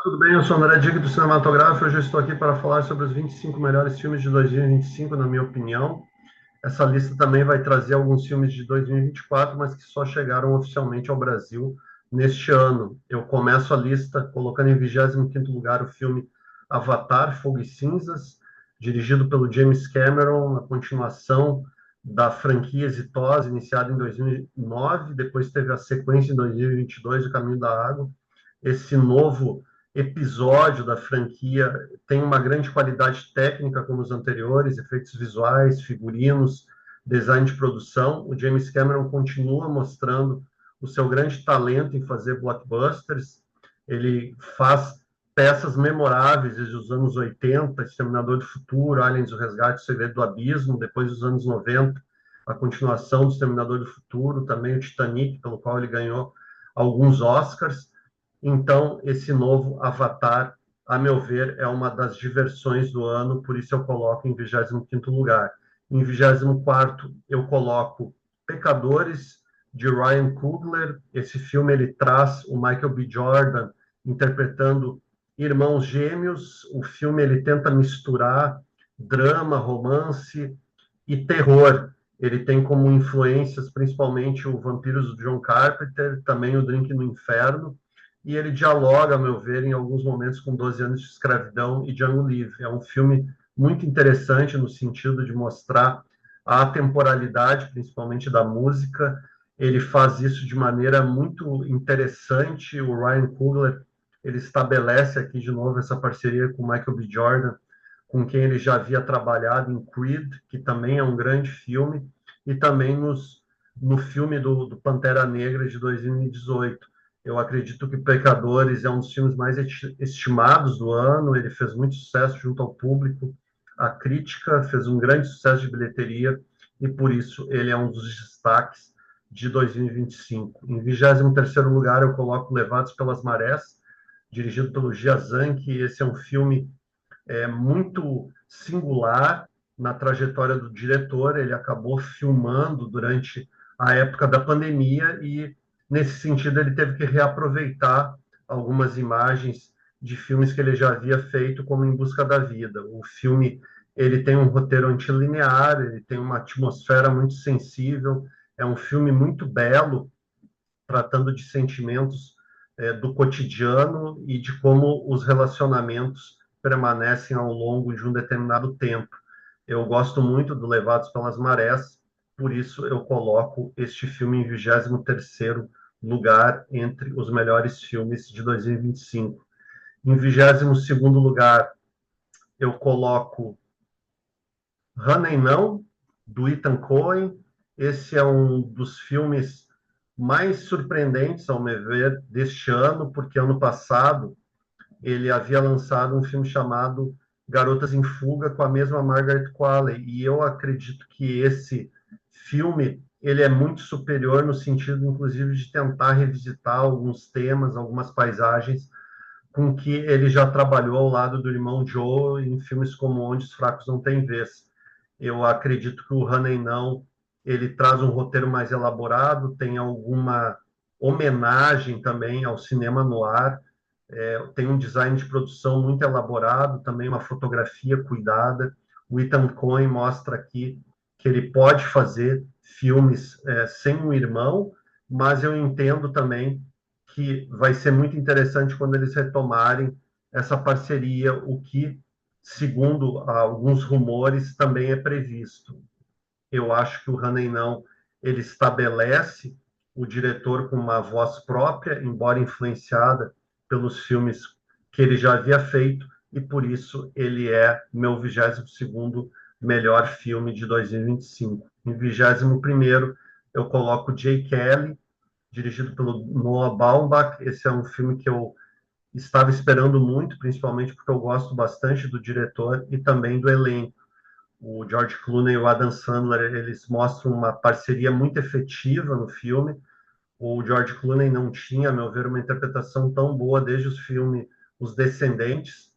Tudo bem? Eu sou André Digo do Cinematográfico. Hoje eu estou aqui para falar sobre os 25 melhores filmes de 2025, na minha opinião. Essa lista também vai trazer alguns filmes de 2024, mas que só chegaram oficialmente ao Brasil neste ano. Eu começo a lista colocando em 25º lugar o filme Avatar, Fogo e Cinzas, dirigido pelo James Cameron, a continuação da franquia exitosa, iniciada em 2009, depois teve a sequência em 2022, O Caminho da Água. Esse novo episódio da franquia tem uma grande qualidade técnica como os anteriores, efeitos visuais, figurinos, design de produção. O James Cameron continua mostrando o seu grande talento em fazer blockbusters. Ele faz peças memoráveis desde os anos 80, Exterminador do Futuro, Aliens, o Resgate, o Segredo do Abismo, depois dos anos 90, a continuação do Exterminador do Futuro, também o Titanic, pelo qual ele ganhou alguns Oscars. Então, esse novo Avatar, a meu ver, é uma das diversões do ano, por isso eu coloco em 25º lugar. Em 24º, eu coloco Pecadores, de Ryan Coogler. Esse filme ele traz o Michael B. Jordan interpretando irmãos gêmeos. O filme ele tenta misturar drama, romance e terror. Ele tem como influências principalmente o Vampiros do John Carpenter, também o Drink no Inferno, e ele dialoga, a meu ver, em alguns momentos com 12 anos de escravidão e Django Livre. É um filme muito interessante no sentido de mostrar a atemporalidade, principalmente da música. Ele faz isso de maneira muito interessante. O Ryan Coogler, ele estabelece aqui de novo essa parceria com o Michael B. Jordan, com quem ele já havia trabalhado em Creed, que também é um grande filme, e também no filme do Pantera Negra de 2018. Eu acredito que Pecadores é um dos filmes mais estimados do ano. Ele fez muito sucesso junto ao público. A crítica fez um grande sucesso de bilheteria e, por isso, ele é um dos destaques de 2025. Em 23º lugar, eu coloco Levados pelas Marés, dirigido pelo Gia Zanke. Esse é um filme muito singular na trajetória do diretor. Ele acabou filmando durante a época da pandemia e, nesse sentido, ele teve que reaproveitar algumas imagens de filmes que ele já havia feito, como Em Busca da Vida. O filme ele tem um roteiro antilinear, ele tem uma atmosfera muito sensível, é um filme muito belo, tratando de sentimentos do cotidiano e de como os relacionamentos permanecem ao longo de um determinado tempo. Eu gosto muito do Levados pelas Marés, por isso eu coloco este filme em 23º lugar entre os melhores filmes de 2025. Em 22º lugar, eu coloco Honey Não, do Ethan Coen. Esse é um dos filmes mais surpreendentes, ao meu ver, deste ano, porque ano passado ele havia lançado um filme chamado Garotas em Fuga com a mesma Margaret Qualley, e eu acredito que esse filme ele é muito superior no sentido, inclusive, de tentar revisitar alguns temas, algumas paisagens com que ele já trabalhou ao lado do irmão Joe em filmes como Onde os Fracos Não Têm Vez. Eu acredito que o Honey Não ele traz um roteiro mais elaborado, tem alguma homenagem também ao cinema noir, tem um design de produção muito elaborado, também uma fotografia cuidada. O Ethan Coen mostra aqui que ele pode fazer filmes sem um irmão, mas eu entendo também que vai ser muito interessante quando eles retomarem essa parceria, o que, segundo alguns rumores, também é previsto. Eu acho que o Honey Não ele estabelece o diretor com uma voz própria, embora influenciada pelos filmes que ele já havia feito, e por isso ele é meu 22º melhor filme de 2025. Em 21º, eu coloco Jay Kelly, dirigido pelo Noah Baumbach. Esse é um filme que eu estava esperando muito, principalmente porque eu gosto bastante do diretor e também do elenco. O George Clooney e o Adam Sandler, eles mostram uma parceria muito efetiva no filme. O George Clooney não tinha, a meu ver, uma interpretação tão boa desde os filmes Os Descendentes,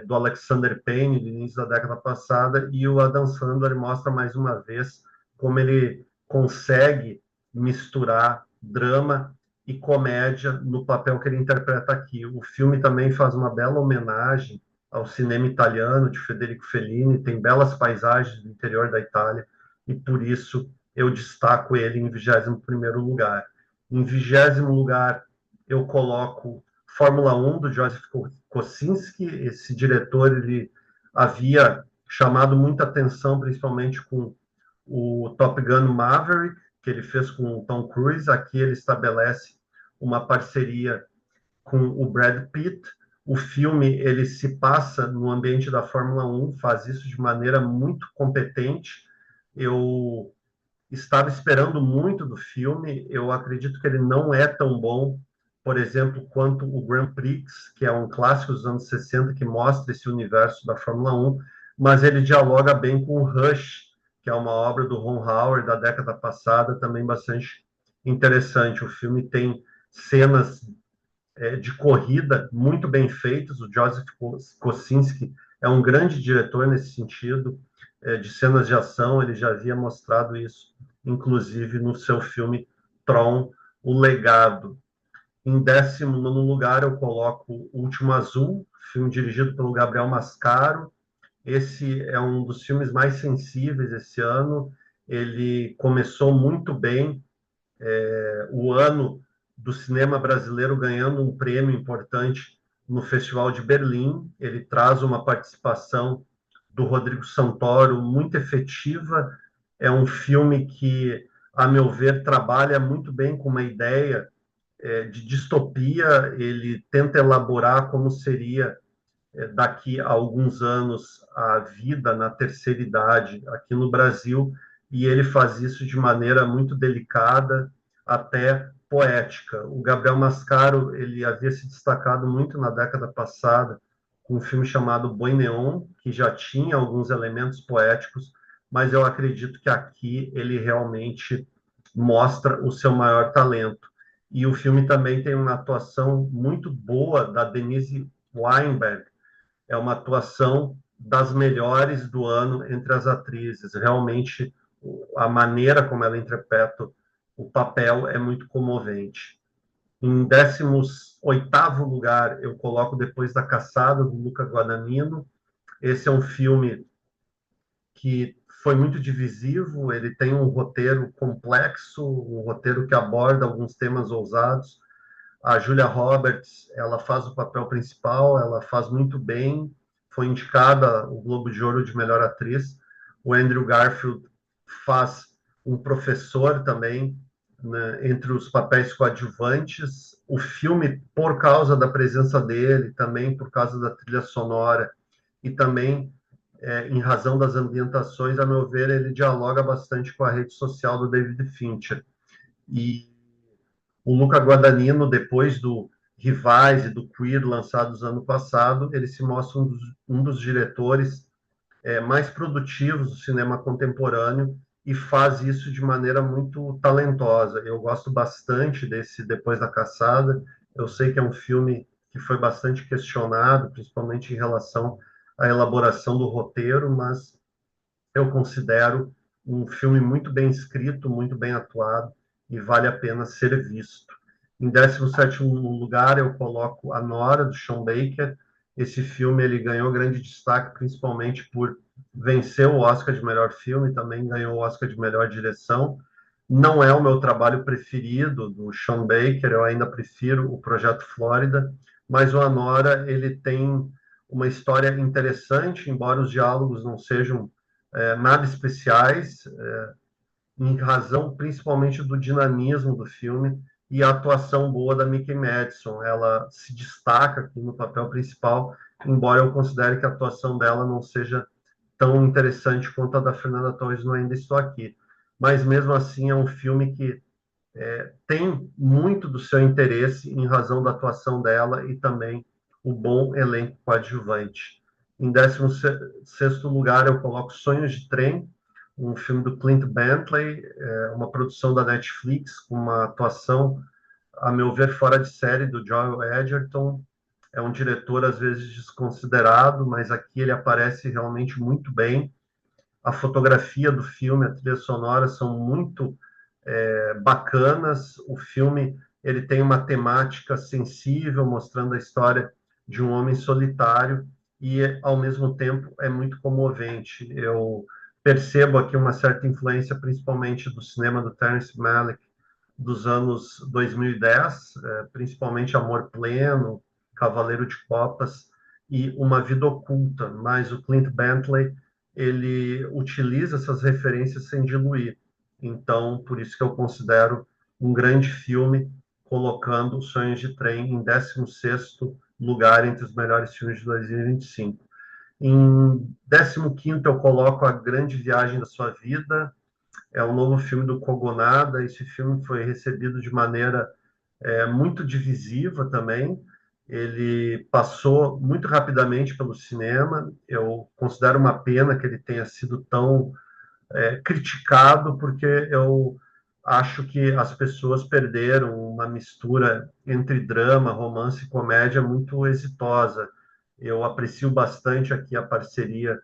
do Alexander Payne, do início da década passada, e o Adam Sandler mostra mais uma vez como ele consegue misturar drama e comédia no papel que ele interpreta aqui. O filme também faz uma bela homenagem ao cinema italiano de Federico Fellini, tem belas paisagens do interior da Itália, e por isso eu destaco ele em 21º lugar. Em 20º lugar, eu coloco Fórmula 1, do Joseph Kosinski. Esse diretor, ele havia chamado muita atenção, principalmente com o Top Gun Maverick, que ele fez com o Tom Cruise. Aqui ele estabelece uma parceria com o Brad Pitt. O filme ele se passa no ambiente da Fórmula 1, faz isso de maneira muito competente. Eu estava esperando muito do filme, eu acredito que ele não é tão bom, por exemplo, quanto o Grand Prix, que é um clássico dos anos 60, que mostra esse universo da Fórmula 1, mas ele dialoga bem com o Rush, que é uma obra do Ron Howard da década passada, também bastante interessante. O filme tem cenas de corrida muito bem feitas. O Joseph Kosinski é um grande diretor nesse sentido, de cenas de ação. Ele já havia mostrado isso, inclusive no seu filme Tron, O Legado. Em 19º lugar, eu coloco O Último Azul, filme dirigido pelo Gabriel Mascaro. Esse é um dos filmes mais sensíveis esse ano. Ele começou muito bem o ano do cinema brasileiro, ganhando um prêmio importante no Festival de Berlim. Ele traz uma participação do Rodrigo Santoro muito efetiva. É um filme que, a meu ver, trabalha muito bem com uma ideia de distopia. Ele tenta elaborar como seria daqui a alguns anos a vida na terceira idade aqui no Brasil, e ele faz isso de maneira muito delicada, até poética. O Gabriel Mascaro, ele havia se destacado muito na década passada com um filme chamado Boi Neon, que já tinha alguns elementos poéticos, mas eu acredito que aqui ele realmente mostra o seu maior talento. E o filme também tem uma atuação muito boa da Denise Weinberg. É uma atuação das melhores do ano entre as atrizes. Realmente, a maneira como ela interpreta o papel é muito comovente. Em 18º lugar, eu coloco Depois da Caçada, do Luca Guadagnino. Esse é um filme que foi muito divisivo, ele tem um roteiro complexo, um roteiro que aborda alguns temas ousados. A Julia Roberts, ela faz o papel principal, ela faz muito bem, foi indicada o Globo de Ouro de melhor atriz. O Andrew Garfield faz um professor também, né, entre os papéis coadjuvantes. O filme, por causa da presença dele, também por causa da trilha sonora e também em razão das ambientações, a meu ver, ele dialoga bastante com a rede social do David Fincher. E o Luca Guadagnino, depois do Rivais e do Queer, lançados ano passado, ele se mostra um dos diretores mais produtivos do cinema contemporâneo e faz isso de maneira muito talentosa. Eu gosto bastante desse Depois da Caçada. Eu sei que é um filme que foi bastante questionado, principalmente em relação à elaboração do roteiro, mas eu considero um filme muito bem escrito, muito bem atuado, e vale a pena ser visto. Em 17º lugar, eu coloco A Nora, do Sean Baker. Esse filme ele ganhou grande destaque, principalmente por vencer o Oscar de melhor filme, também ganhou o Oscar de melhor direção. Não é o meu trabalho preferido do Sean Baker, eu ainda prefiro o Projeto Flórida, mas o A Nora ele tem uma história interessante, embora os diálogos não sejam nada especiais, em razão principalmente do dinamismo do filme e a atuação boa da Mickey Madison. Ela se destaca aqui no papel principal, embora eu considere que a atuação dela não seja tão interessante quanto a da Fernanda Torres no Ainda Estou Aqui. Mas mesmo assim é um filme que tem muito do seu interesse em razão da atuação dela e também o bom elenco coadjuvante. Em 16º lugar, eu coloco Sonhos de Trem, um filme do Clint Bentley, uma produção da Netflix, com uma atuação, a meu ver, fora de série, do Joel Edgerton. É um diretor, às vezes, desconsiderado, mas aqui ele aparece realmente muito bem. A fotografia do filme, a trilha sonora são muito bacanas. O filme ele tem uma temática sensível, mostrando a história de um homem solitário e, ao mesmo tempo, é muito comovente. Eu percebo aqui uma certa influência, principalmente do cinema do Terence Malick, dos anos 2010, principalmente Amor Pleno, Cavaleiro de Copas e Uma Vida Oculta, mas o Clint Bentley ele utiliza essas referências sem diluir. Então, por isso que eu considero um grande filme, colocando Sonhos de Trem em 16º lugar entre os melhores filmes de 2025. Em 15º, eu coloco A Grande Viagem da Sua Vida. É um novo filme do Kogonada. Esse filme foi recebido de maneira muito divisiva também. Ele passou muito rapidamente pelo cinema. Eu considero uma pena que ele tenha sido tão criticado, porque eu acho que as pessoas perderam uma mistura entre drama, romance e comédia muito exitosa. Eu aprecio bastante aqui a parceria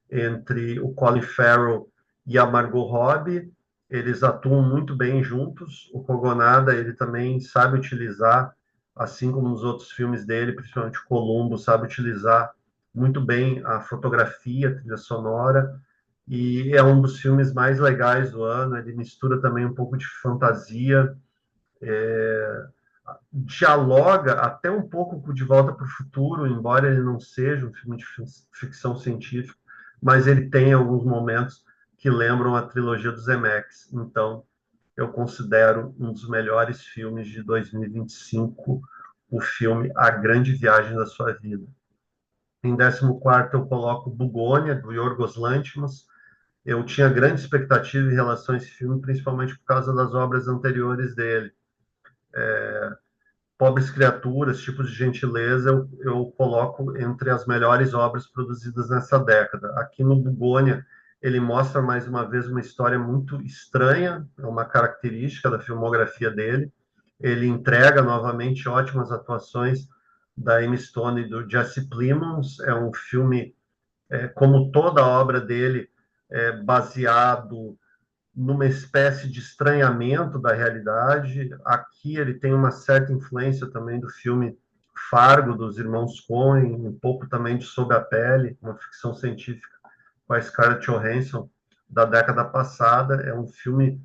entre o Colin Farrell e a Margot Robbie. Eles atuam muito bem juntos. O Kogonada, ele também sabe utilizar, assim como nos outros filmes dele, principalmente o Columbo, sabe utilizar muito bem a fotografia, a trilha sonora, e é um dos filmes mais legais do ano. Ele mistura também um pouco de fantasia, dialoga até um pouco com De Volta para o Futuro, embora ele não seja um filme de ficção científica, mas ele tem alguns momentos que lembram a trilogia dos Zemeckis. Então, eu considero um dos melhores filmes de 2025, o filme A Grande Viagem da Sua Vida. Em 14º, eu coloco Bugônia, do Yorgos Lanthimos. Eu tinha grande expectativa em relação a esse filme, principalmente por causa das obras anteriores dele. Pobres Criaturas, Tipos de Gentileza, eu coloco entre as melhores obras produzidas nessa década. Aqui no Bugônia, ele mostra mais uma vez uma história muito estranha, é uma característica da filmografia dele. Ele entrega novamente ótimas atuações da Emma Stone e do Jesse Plemons. É um filme, como toda a obra dele, baseado numa espécie de estranhamento da realidade. Aqui ele tem uma certa influência também do filme Fargo, dos irmãos Coen, um pouco também de Sob a Pele, uma ficção científica com a Scarlett Johansson da década passada. É um filme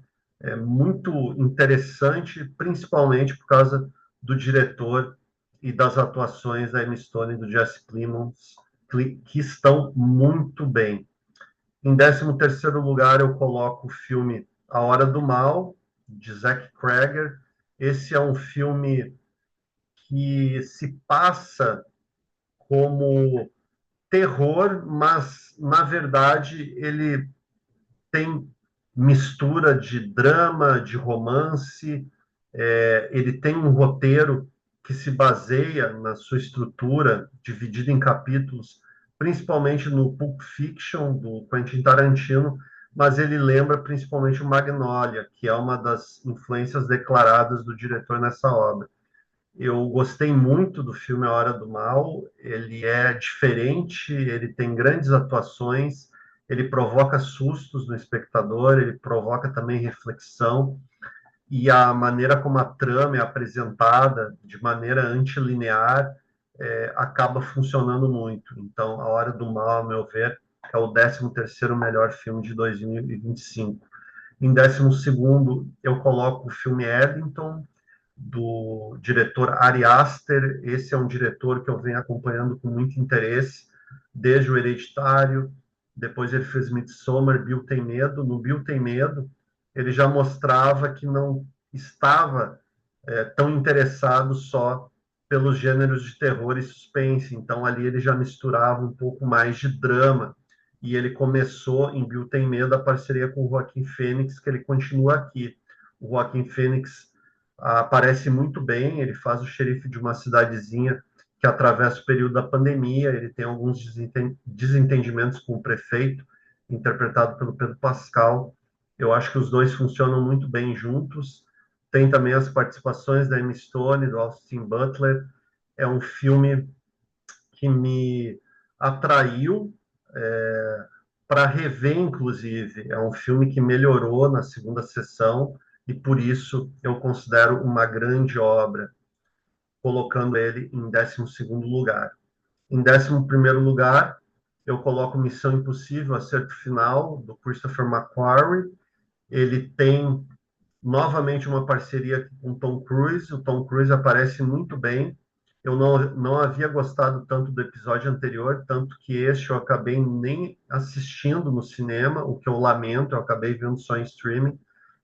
muito interessante, principalmente por causa do diretor e das atuações da Emma Stone e do Jesse Plemons, que estão muito bem. Em 13º lugar, eu coloco o filme A Hora do Mal, de Zack Cregger. Esse é um filme que se passa como terror, mas, na verdade, ele tem mistura de drama, de romance. Ele tem um roteiro que se baseia na sua estrutura, dividida em capítulos, principalmente no Pulp Fiction, do Quentin Tarantino, mas ele lembra principalmente o Magnolia, que é uma das influências declaradas do diretor nessa obra. Eu gostei muito do filme A Hora do Mal. Ele é diferente, ele tem grandes atuações, ele provoca sustos no espectador, ele provoca também reflexão, e a maneira como a trama é apresentada de maneira antilinear acaba funcionando muito. Então, A Hora do Mal, a meu ver, é o 13º melhor filme de 2025. Em 12º, eu coloco o filme Eddington, do diretor Ari Aster. Esse é um diretor que eu venho acompanhando com muito interesse, desde o Hereditário. Depois ele fez Midsommar, Bill Tem Medo. No Bill Tem Medo, ele já mostrava que não estava tão interessado só pelos gêneros de terror e suspense. Então, ali ele já misturava um pouco mais de drama. E ele começou, em Bill Tem Medo, a parceria com o Joaquim Fênix, que ele continua aqui. O Joaquim Fênix aparece muito bem. Ele faz o xerife de uma cidadezinha que atravessa o período da pandemia. Ele tem alguns desentendimentos com o prefeito, interpretado pelo Pedro Pascal. Eu acho que os dois funcionam muito bem juntos. Tem também as participações da Emma Stone, do Austin Butler. É um filme que me atraiu para rever, inclusive. É um filme que melhorou na segunda sessão. e por isso eu considero uma grande obra, colocando ele em 12º lugar. Em 11º lugar, eu coloco Missão Impossível, Acerto Final, do Christopher McQuarrie. Ele tem novamente uma parceria com Tom Cruise. O Tom Cruise aparece muito bem. Eu não havia gostado tanto do episódio anterior, tanto que este eu acabei nem assistindo no cinema, o que eu lamento, eu acabei vendo só em streaming,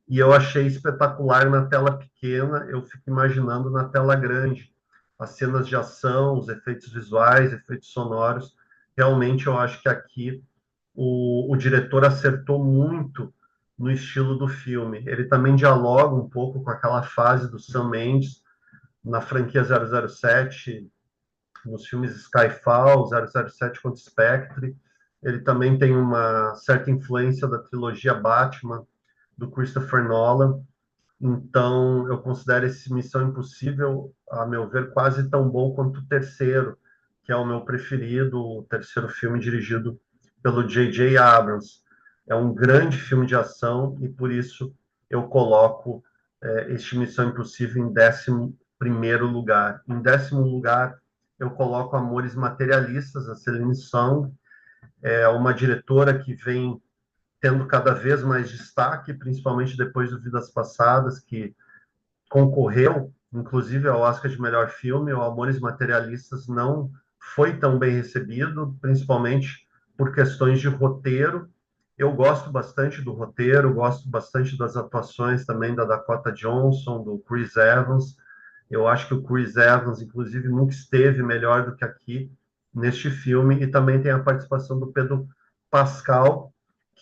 e eu achei espetacular na tela pequena, eu fico imaginando na tela grande. As cenas de ação, os efeitos visuais, efeitos sonoros, realmente eu acho que aqui o diretor acertou muito no estilo do filme. Ele também dialoga um pouco com aquela fase do Sam Mendes na franquia 007, nos filmes Skyfall, 007 contra Spectre. Ele também tem uma certa influência da trilogia Batman, do Christopher Nolan. Então, eu considero esse Missão Impossível, a meu ver, quase tão bom quanto o terceiro, que é o meu preferido, o terceiro filme dirigido pelo J.J. Abrams. É um grande filme de ação e, por isso, eu coloco este Missão Impossível em 11º lugar. Em 10º lugar, eu coloco Amores Materialistas, a Celine Song, é uma diretora que vem tendo cada vez mais destaque, principalmente depois do Vidas Passadas, que concorreu, inclusive, ao Oscar de melhor filme. O Amores Materialistas não foi tão bem recebido, principalmente por questões de roteiro. Eu gosto bastante do roteiro, gosto bastante das atuações também da Dakota Johnson, do Chris Evans. Eu acho que o Chris Evans, inclusive, nunca esteve melhor do que aqui neste filme. E também tem a participação do Pedro Pascal,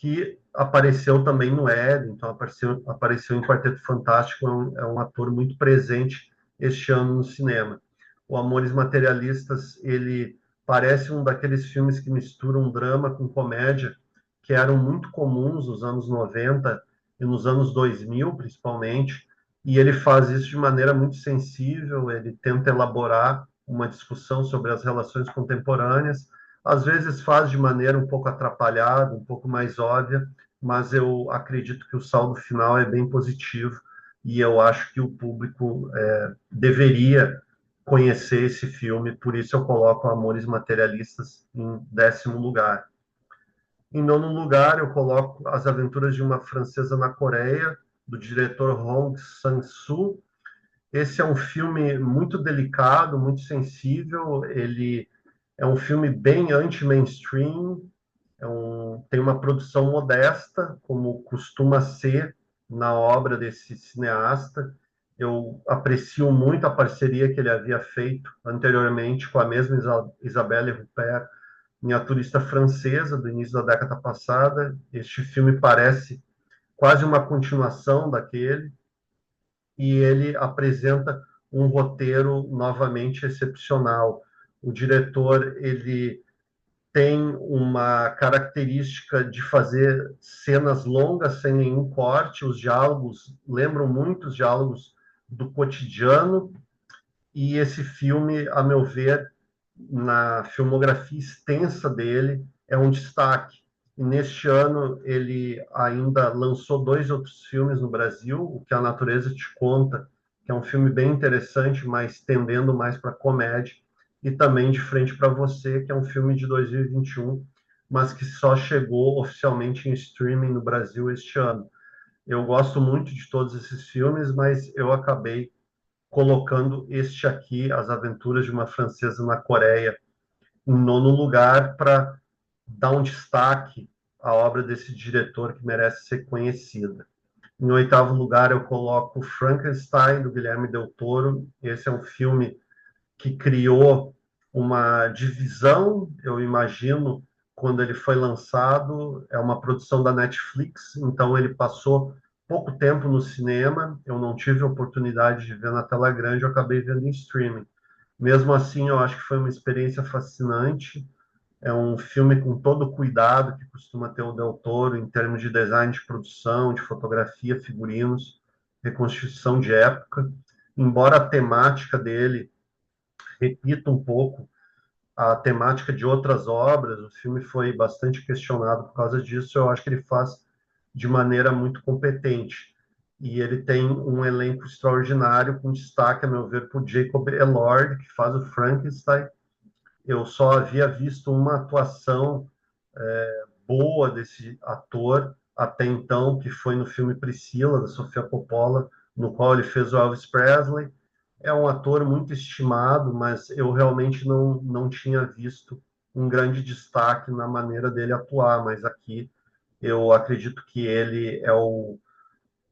que apareceu também no Éden, então apareceu em Quarteto Fantástico, é um ator muito presente este ano no cinema. O Amores Materialistas, ele parece um daqueles filmes que misturam drama com comédia, que eram muito comuns nos anos 90 e nos anos 2000, principalmente, e ele faz isso de maneira muito sensível, ele tenta elaborar uma discussão sobre as relações contemporâneas, às vezes faz de maneira um pouco atrapalhada, um pouco mais óbvia, mas eu acredito que o saldo final é bem positivo e eu acho que o público deveria conhecer esse filme, por isso eu coloco Amores Materialistas em 10º lugar. Em 9º lugar, eu coloco As Aventuras de uma Francesa na Coreia, do diretor Hong Sang-soo. Esse é um filme muito delicado, muito sensível, ele é um filme bem anti-mainstream, tem uma produção modesta, como costuma ser na obra desse cineasta. Eu aprecio muito a parceria que ele havia feito anteriormente com a mesma Isabelle Huppert em A Turista Francesa, do início da década passada. Este filme parece quase uma continuação daquele, e ele apresenta um roteiro novamente excepcional. O diretor, ele tem uma característica de fazer cenas longas sem nenhum corte. Os diálogos lembram muito os diálogos do cotidiano, e esse filme, a meu ver, na filmografia extensa dele, é um destaque. E neste ano ele ainda lançou 2 outros filmes no Brasil, O que a Natureza Te Conta, que é um filme bem interessante, mas tendendo mais para comédia, e também De Frente para Você, que é um filme de 2021, mas que só chegou oficialmente em streaming no Brasil este ano. Eu gosto muito de todos esses filmes, mas eu acabei colocando este aqui, As Aventuras de uma Francesa na Coreia, em 9º lugar, para dar um destaque à obra desse diretor que merece ser conhecida. Em 8º lugar, eu coloco Frankenstein, do Guilherme Del Toro. Esse é um filme que criou uma divisão, eu imagino, quando ele foi lançado. É uma produção da Netflix, então ele passou pouco tempo no cinema. Eu não tive a oportunidade de ver na tela grande, eu acabei vendo em streaming. Mesmo assim, eu acho que foi uma experiência fascinante. É um filme com todo o cuidado que costuma ter o Del Toro em termos de design de produção, de fotografia, figurinos, reconstituição de época. Embora a temática dele repita um pouco a temática de outras obras, o filme foi bastante questionado por causa disso. Eu acho que ele faz de maneira muito competente. e ele tem um elenco extraordinário, com destaque, a meu ver, por Jacob Elord, que faz o Frankenstein. Eu só havia visto uma atuação boa desse ator até então, que foi no filme Priscila, da Sofia Coppola, no qual ele fez o Elvis Presley. É um ator muito estimado, mas eu realmente não tinha visto um grande destaque na maneira dele atuar, mas aqui eu acredito que ele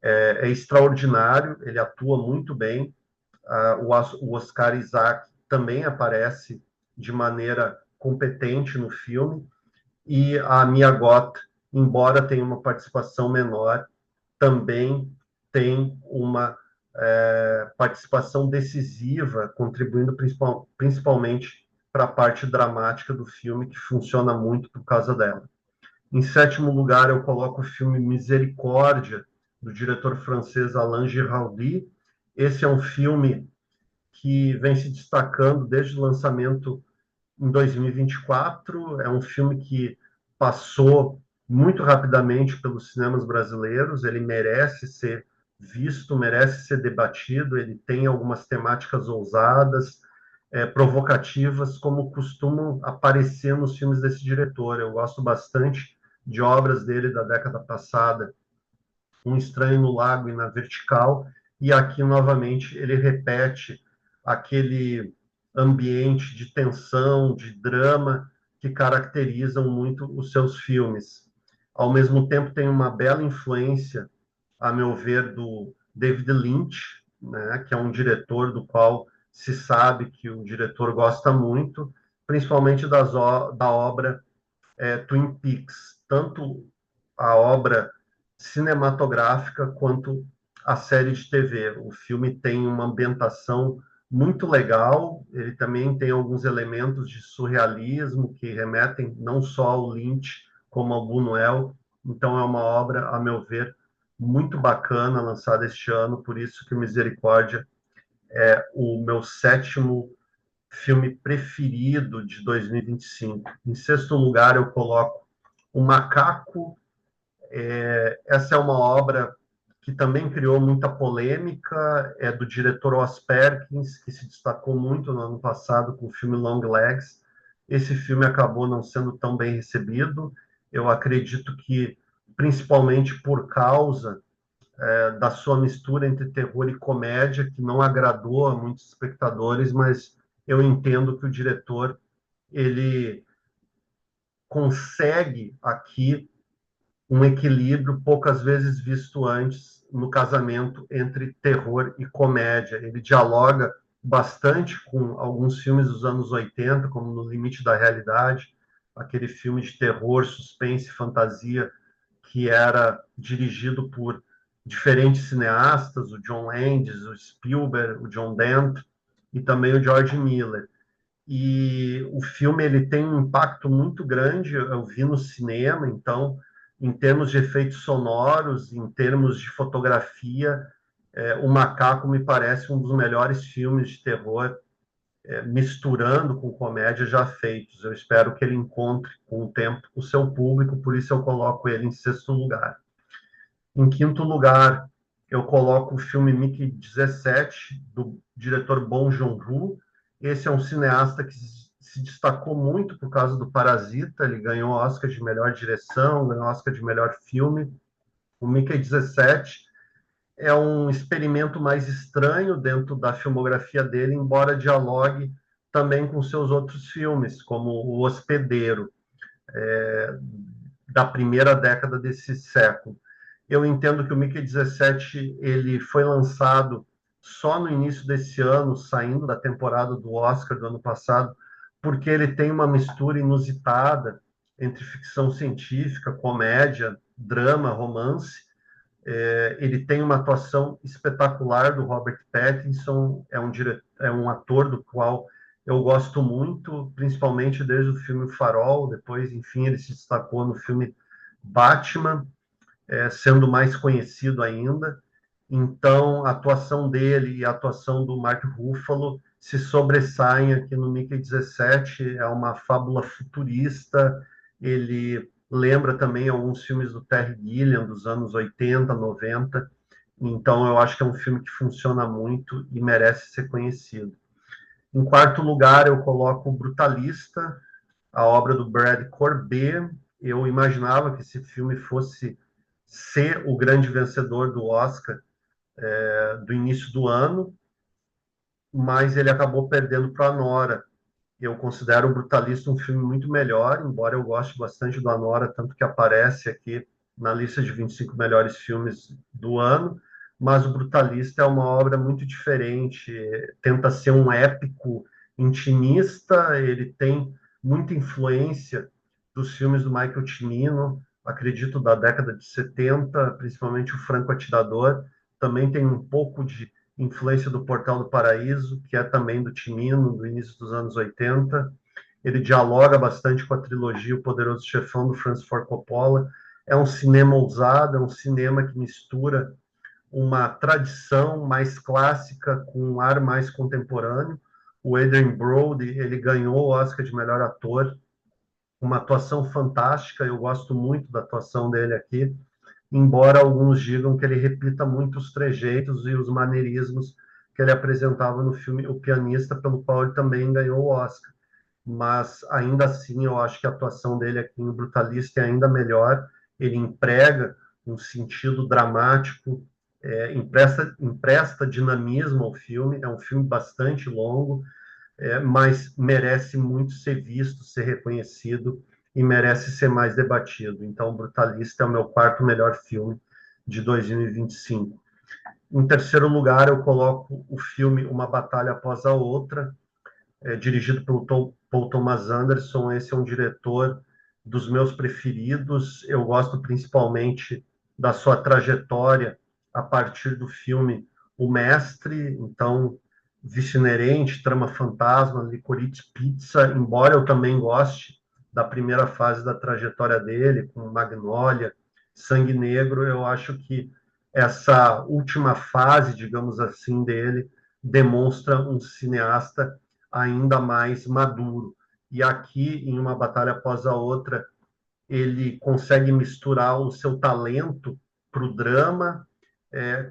é extraordinário, ele atua muito bem. O Oscar Isaac também aparece de maneira competente no filme, e a Mia Goth, embora tenha uma participação menor, também tem uma participação decisiva, contribuindo principalmente para a parte dramática do filme, que funciona muito por causa dela. Em sétimo lugar, eu coloco o filme Misericórdia, do diretor francês Alain Giraudy. Esse é um filme que vem se destacando desde o lançamento em 2024. É um filme que passou muito rapidamente pelos cinemas brasileiros. Ele merece ser visto, merece ser debatido. Ele tem algumas temáticas ousadas, provocativas, como costumam aparecer nos filmes desse diretor. Eu gosto bastante de obras dele da década passada, Um Estranho no Lago e Na Vertical, e aqui novamente ele repete aquele ambiente de tensão, de drama que caracterizam muito os seus filmes. Ao mesmo tempo, tem uma bela influência, a meu ver, do David Lynch, né, que é um diretor do qual se sabe que o diretor gosta muito, principalmente da obra Twin Peaks, tanto a obra cinematográfica quanto a série de TV. O filme tem uma ambientação muito legal, ele também tem alguns elementos de surrealismo que remetem não só ao Lynch, como ao Buñuel. Então é uma obra, a meu ver, muito bacana, lançada este ano, por isso que Misericórdia é o meu sétimo filme preferido de 2025. Em sexto lugar, eu coloco O Macaco. Essa é uma obra que também criou muita polêmica, é do diretor Os Perkins, que se destacou muito no ano passado com o filme Long Legs. Esse filme acabou não sendo tão bem recebido. Eu acredito que, principalmente por causa da sua mistura entre terror e comédia, que não agradou a muitos espectadores, mas eu entendo que o diretor ele consegue aqui um equilíbrio poucas vezes visto antes no casamento entre terror e comédia. Ele dialoga bastante com alguns filmes dos anos 80, como No Limite da Realidade, aquele filme de terror, suspense, fantasia, que era dirigido por diferentes cineastas, o John Landis, o Spielberg, o John Dent e também o George Miller. E o filme ele tem um impacto muito grande. Eu vi no cinema, então, em termos de efeitos sonoros, em termos de fotografia, O Macaco me parece um dos melhores filmes de terror, misturando com comédia já feitos. Eu espero que ele encontre com o tempo o seu público, por isso eu coloco ele em sexto lugar. Em quinto lugar, eu coloco o filme Mickey 17, do diretor Bong Joon-ho. Esse é um cineasta que se destacou muito por causa do Parasita. Ele ganhou Oscar de melhor direção, ganhou Oscar de melhor filme. O Mickey 17 é um experimento mais estranho dentro da filmografia dele, embora dialogue também com seus outros filmes, como O Hospedeiro, da primeira década desse século. Eu entendo que o Mickey 17 ele foi lançado só no início desse ano, saindo da temporada do Oscar do ano passado, porque ele tem uma mistura inusitada entre ficção científica, comédia, drama, romance. Ele tem uma atuação espetacular do Robert Pattinson, é um ator do qual eu gosto muito, principalmente desde o filme Farol. Depois, enfim, ele se destacou no filme Batman, sendo mais conhecido ainda. Então, a atuação dele e a atuação do Mark Ruffalo se sobressaem aqui no Mickey 17. É uma fábula futurista. Ele lembra também alguns filmes do Terry Gilliam dos anos 80, 90. Então, eu acho que é um filme que funciona muito e merece ser conhecido. Em quarto lugar, eu coloco o Brutalista, a obra do Brad Corbet. Eu imaginava que esse filme fosse ser o grande vencedor do Oscar do início do ano, mas ele acabou perdendo para a Nora. Eu considero o Brutalista um filme muito melhor, embora eu goste bastante do Anora, tanto que aparece aqui na lista de 25 melhores filmes do ano, mas o Brutalista é uma obra muito diferente, tenta ser um épico intimista, ele tem muita influência dos filmes do Michael Cimino, acredito da década de 70, principalmente o Franco Atirador, também tem um pouco de influência do Portal do Paraíso, que é também do Cimino, do início dos anos 80. Ele dialoga bastante com a trilogia O Poderoso Chefão, do Francis Ford Coppola. É um cinema ousado, é um cinema que mistura uma tradição mais clássica com um ar mais contemporâneo. O Adrien Brody, ele ganhou o Oscar de melhor ator, uma atuação fantástica, eu gosto muito da atuação dele aqui, embora alguns digam que ele repita muito os trejeitos e os maneirismos que ele apresentava no filme O Pianista, pelo qual ele também ganhou o Oscar. Mas ainda assim, eu acho que a atuação dele aqui no Brutalista é ainda melhor. Ele emprega um sentido dramático, empresta dinamismo ao filme. É um filme bastante longo, mas merece muito ser visto, ser reconhecido e merece ser mais debatido. Então, Brutalista é o meu quarto melhor filme de 2025. Em terceiro lugar, eu coloco o filme Uma Batalha Após a Outra, dirigido pelo Paul Thomas Anderson. Esse é um diretor dos meus preferidos. Eu gosto principalmente da sua trajetória a partir do filme O Mestre, então Vício Inerente, Trama Fantasma, Licorice Pizza, embora eu também goste da primeira fase da trajetória dele, com Magnolia, Sangue Negro, eu acho que essa última fase, digamos assim, dele demonstra um cineasta ainda mais maduro. E aqui, em Uma Batalha Após a Outra, ele consegue misturar o seu talento para o drama,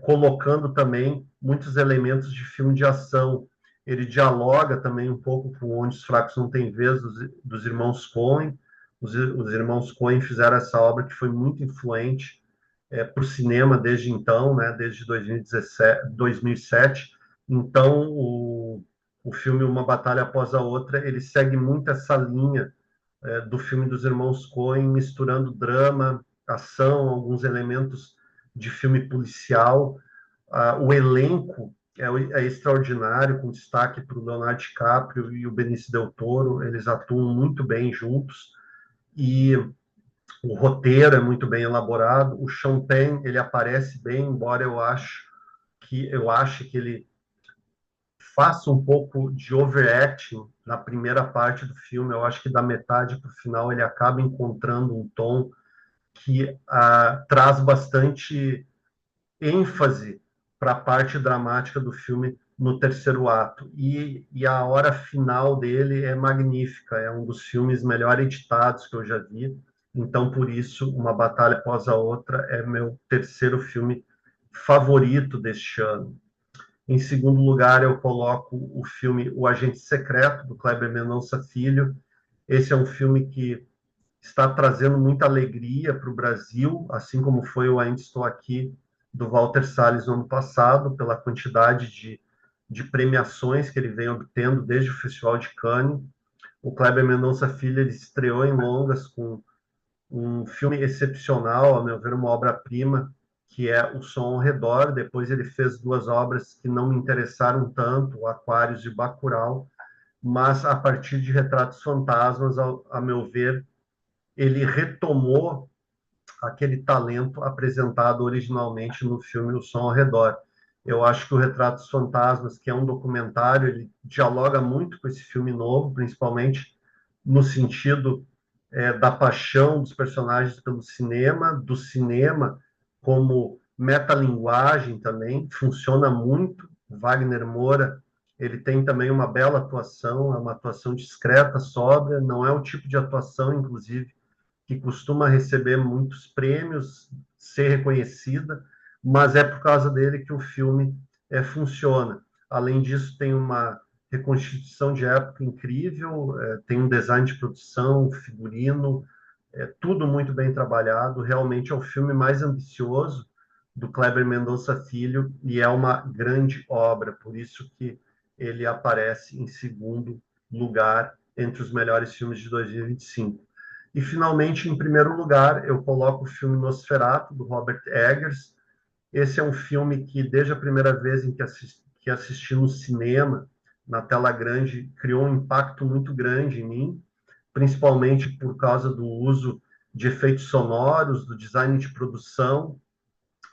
colocando também muitos elementos de filme de ação. Ele dialoga também um pouco com Onde os Fracos Não Têm Vez, dos irmãos Coen. Os irmãos Coen fizeram essa obra que foi muito influente para o cinema desde então, né, desde 2017, 2007. Então, o filme Uma Batalha Após a Outra, ele segue muito essa linha do filme dos irmãos Coen, misturando drama, ação, alguns elementos de filme policial. O elenco é extraordinário, com destaque para o Leonardo DiCaprio e o Benício Del Toro. Eles atuam muito bem juntos. E o roteiro é muito bem elaborado. O Sean Penn, ele aparece bem, embora eu ache que ele faça um pouco de overacting na primeira parte do filme. Eu acho que da metade para o final ele acaba encontrando um tom que traz bastante ênfase para a parte dramática do filme no terceiro ato. E a hora final dele é magnífica, é um dos filmes melhor editados que eu já vi. Então, por isso, Uma Batalha Após a Outra é meu terceiro filme favorito deste ano. Em segundo lugar, eu coloco o filme O Agente Secreto, do Kleber Mendonça Filho. Esse é um filme que está trazendo muita alegria para o Brasil, assim como foi o Ainda Estou Aqui, do Walter Salles no ano passado, pela quantidade de premiações que ele vem obtendo desde o Festival de Cannes. O Kleber Mendonça Filho ele estreou em longas com um filme excepcional, a meu ver, uma obra-prima, que é O Som ao Redor. Depois ele fez duas obras que não me interessaram tanto, o Aquários e Bacurau, mas a partir de Retratos Fantasmas, a meu ver, ele retomou aquele talento apresentado originalmente no filme O Som ao Redor. Eu acho que o Retratos Fantasmas, que é um documentário, ele dialoga muito com esse filme novo, principalmente no sentido da paixão dos personagens pelo cinema, do cinema como metalinguagem também, funciona muito. Wagner Moura, ele tem também uma bela atuação, é uma atuação discreta, sóbria, não é o tipo de atuação, inclusive, que costuma receber muitos prêmios, ser reconhecida, mas é por causa dele que o filme funciona. Além disso, tem uma reconstituição de época incrível, tem um design de produção, figurino, tudo muito bem trabalhado. Realmente é o filme mais ambicioso do Kleber Mendonça Filho e é uma grande obra, por isso que ele aparece em segundo lugar entre os melhores filmes de 2025. E, finalmente, em primeiro lugar, eu coloco o filme Nosferatu, do Robert Eggers. Esse é um filme que, desde a primeira vez em que assisti no cinema, na tela grande, criou um impacto muito grande em mim, principalmente por causa do uso de efeitos sonoros, do design de produção,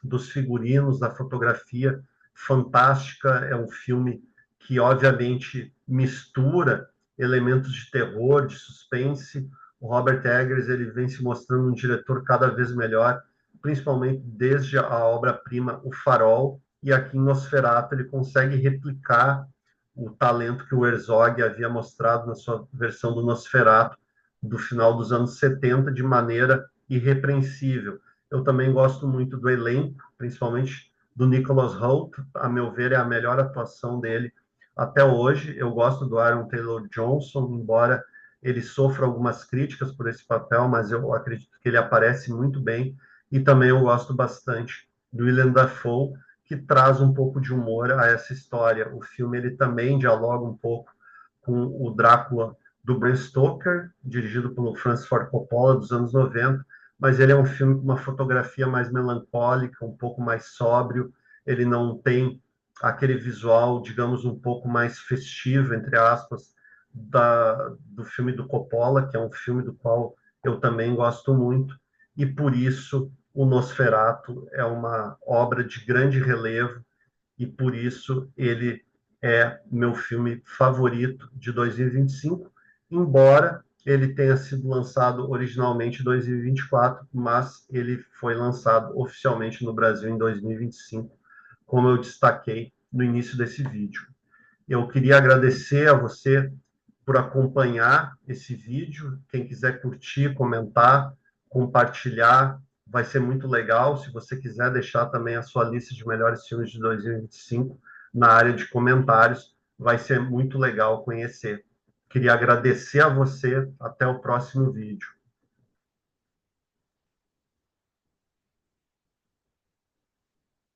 dos figurinos, da fotografia fantástica. É um filme que, obviamente, mistura elementos de terror, de suspense. O Robert Eggers ele vem se mostrando um diretor cada vez melhor, principalmente desde a obra-prima O Farol, e aqui em Nosferatu ele consegue replicar o talento que o Herzog havia mostrado na sua versão do Nosferatu do final dos anos 70 de maneira irrepreensível. Eu também gosto muito do elenco, principalmente do Nicholas Hoult. A meu ver, é a melhor atuação dele até hoje. Eu gosto do Aaron Taylor Johnson, embora ele sofra algumas críticas por esse papel, mas eu acredito que ele aparece muito bem. E também eu gosto bastante do Willem Dafoe, que traz um pouco de humor a essa história. O filme ele também dialoga um pouco com o Drácula do Bram Stoker, dirigido pelo Francis Ford Coppola, dos anos 90, mas ele é um filme com uma fotografia mais melancólica, um pouco mais sóbrio. Ele não tem aquele visual, digamos, um pouco mais festivo, entre aspas, do filme do Coppola, que é um filme do qual eu também gosto muito, e por isso o Nosferatu é uma obra de grande relevo, e por isso ele é meu filme favorito de 2025, embora ele tenha sido lançado originalmente em 2024, mas ele foi lançado oficialmente no Brasil em 2025, como eu destaquei no início desse vídeo. Eu queria agradecer a você por acompanhar esse vídeo. Quem quiser curtir, comentar, compartilhar, vai ser muito legal. Se você quiser deixar também a sua lista de melhores filmes de 2025 na área de comentários, vai ser muito legal conhecer. Queria agradecer a você. Até o próximo vídeo.